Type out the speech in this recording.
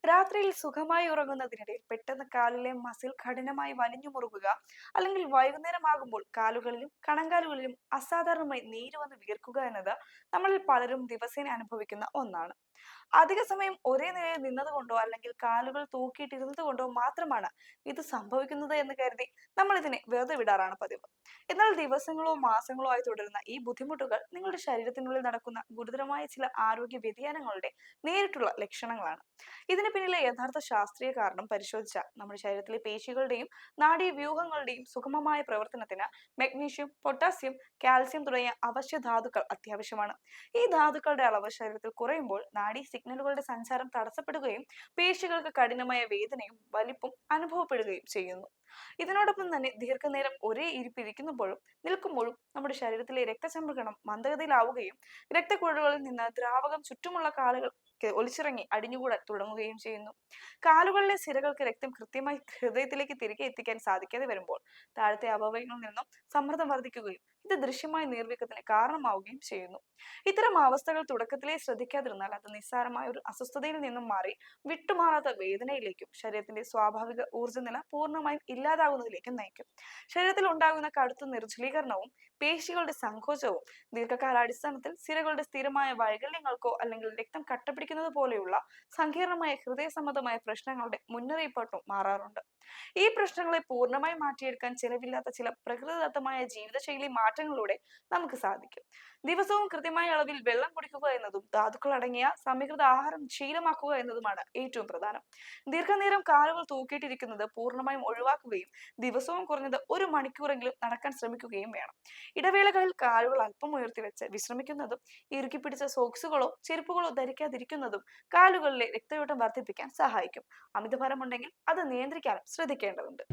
രാത്രിയിൽ സുഖമായി ഉറങ്ങുന്നതിനിടയിൽ പെട്ടെന്ന് കാലിലെ മസിൽ കഠിനമായി വലിഞ്ഞു മുറുകുക, അല്ലെങ്കിൽ വൈകുന്നേരമാകുമ്പോൾ കാലുകളിലും കണങ്കാലുകളിലും അസാധാരണമായി നീര് വന്ന് വീർക്കുക എന്നത് നമ്മളിൽ പലരും ദിവസേന അനുഭവിക്കുന്ന ഒന്നാണ്. അധിക സമയം ഒരേ നിലയിൽ നിന്നതുകൊണ്ടോ അല്ലെങ്കിൽ കാലുകൾ തൂക്കിയിട്ടിരുന്നത് കൊണ്ടോ മാത്രമാണ് ഇത് സംഭവിക്കുന്നത് എന്ന് കരുതി നമ്മൾ ഇതിനെ വെറുതെ വിടാറാണ് പതിവ്. എന്നാൽ ദിവസങ്ങളോ മാസങ്ങളോ ആയി തുടരുന്ന ഈ ബുദ്ധിമുട്ടുകൾ നിങ്ങളുടെ ശരീരത്തിനുള്ളിൽ നടക്കുന്ന ഗുരുതരമായ ചില ആരോഗ്യ വ്യതിയാനങ്ങളുടെ നേരിട്ടുള്ള ലക്ഷണങ്ങളാണ്. ഇതിന് പിന്നിലെ യഥാർത്ഥ ശാസ്ത്രീയ കാരണം പരിശോധിച്ചാൽ നമ്മുടെ ശരീരത്തിലെ പേശികളുടെയും നാഡീവ്യൂഹങ്ങളുടെയും സുഗമമായ പ്രവർത്തനത്തിന് മഗ്നീഷ്യം, പൊട്ടാസ്യം, കാൽസ്യം തുടങ്ങിയ അവശ്യ ധാതുക്കൾ അത്യാവശ്യമാണ്. ഈ ധാതുക്കളുടെ അളവ് ശരീരത്തിൽ കുറയുമ്പോൾ നാഡീ സിഗ്നലുകളുടെ സഞ്ചാരം തടസ്സപ്പെടുകയും പേശികൾക്ക് കഠിനമായ വേദനയും വലിപ്പും അനുഭവപ്പെടുകയും ചെയ്യുന്നു. ഇതിനോടൊപ്പം തന്നെ ദീർഘനേരം ഒരേ ഇരിപ്പിരിക്കുമ്പോഴും നിൽക്കുമ്പോഴും നമ്മുടെ ശരീരത്തിലെ രക്തചംക്രമണം മന്ദഗതിയിലാവുകയും രക്തക്കുഴലുകളിൽ നിന്ന് ദ്രാവകം ചുറ്റുമുള്ള കാലുകൾ ഒലിച്ചിറങ്ങി അടിഞ്ഞുകൂടാൻ തുടങ്ങുകയും ചെയ്യുന്നു. കാലുകളിലെ സിരകൾക്ക് രക്തം കൃത്യമായി ഹൃദയത്തിലേക്ക് തിരികെ എത്തിക്കാൻ സാധിക്കാതെ വരുമ്പോൾ താഴത്തെ അവയവങ്ങളിൽ നിന്നും സമ്മർദ്ദം വർദ്ധിക്കുകയും ഇത് ദൃശ്യമായ നീർവീക്കത്തിന് കാരണമാവുകയും ചെയ്യുന്നു. ഇത്തരം അവസ്ഥകൾ തുടക്കത്തിലേ ശ്രദ്ധിക്കാതിരുന്നാൽ അത് നിസ്സാരമായ ഒരു അസ്വസ്ഥതയിൽ നിന്നും മാറി വിട്ടുമാറാത്ത വേദനയിലേക്കും ശരീരത്തിന്റെ സ്വാഭാവിക ഊർജ്ജനില പൂർണ്ണമായും ഇല്ലാതാകുന്നതിലേക്കും നയിക്കും. ശരീരത്തിൽ ഉണ്ടാകുന്ന കടുത്ത നിർജ്ജലീകരണവും പേശികളുടെ സങ്കോചവും ദീർഘകാലാടിസ്ഥാനത്തിൽ സിരകളുടെ സ്ഥിരമായ വൈകല്യങ്ങൾക്കോ അല്ലെങ്കിൽ രക്തം കട്ടപിടിക്കുന്നത് പോലെയുള്ള സങ്കീർണമായ ഹൃദയ സംബന്ധമായ പ്രശ്നങ്ങളുടെ മുന്നറിയിപ്പായിട്ടും മാറാറുണ്ട്. ഈ പ്രശ്നങ്ങളെ പൂർണ്ണമായി മാറ്റിയെടുക്കാൻ ചിലവില്ലാത്ത ചില പ്രകൃതിദത്തമായ ജീവിതശൈലി മാറ്റങ്ങളിലൂടെ നമുക്ക് സാധിക്കും. ദിവസവും കൃത്യമായ അളവിൽ വെള്ളം കുടിക്കുക എന്നതും ധാതുക്കൾ അടങ്ങിയ സമീകൃത ആഹാരം ശീലമാക്കുക എന്നതുമാണ് ഏറ്റവും പ്രധാനം. ദീർഘനേരം കാലുകൾ തൂക്കിയിട്ടിരിക്കുന്നത് പൂർണ്ണമായും ഒഴിവാക്കുകയും ദിവസവും കുറഞ്ഞത് 1 മണിക്കൂറെങ്കിലും നടക്കാൻ ശ്രമിക്കുകയും വേണം. ഇടവേളകളിൽ കാലുകൾ അല്പം ഉയർത്തി വെച്ച് വിശ്രമിക്കുന്നതും ഇറുക്കി പിടിച്ച സോക്സുകളോ ചെരുപ്പുകളോ ധരിക്കാതിരിക്കുന്നതും കാലുകളിലെ രക്തയോട്ടം വർദ്ധിപ്പിക്കാൻ സഹായിക്കും. അമിതഭാരമുണ്ടെങ്കിൽ അത് നിയന്ത്രിക്കാനും ശ്രദ്ധിക്കേണ്ടതുണ്ട്.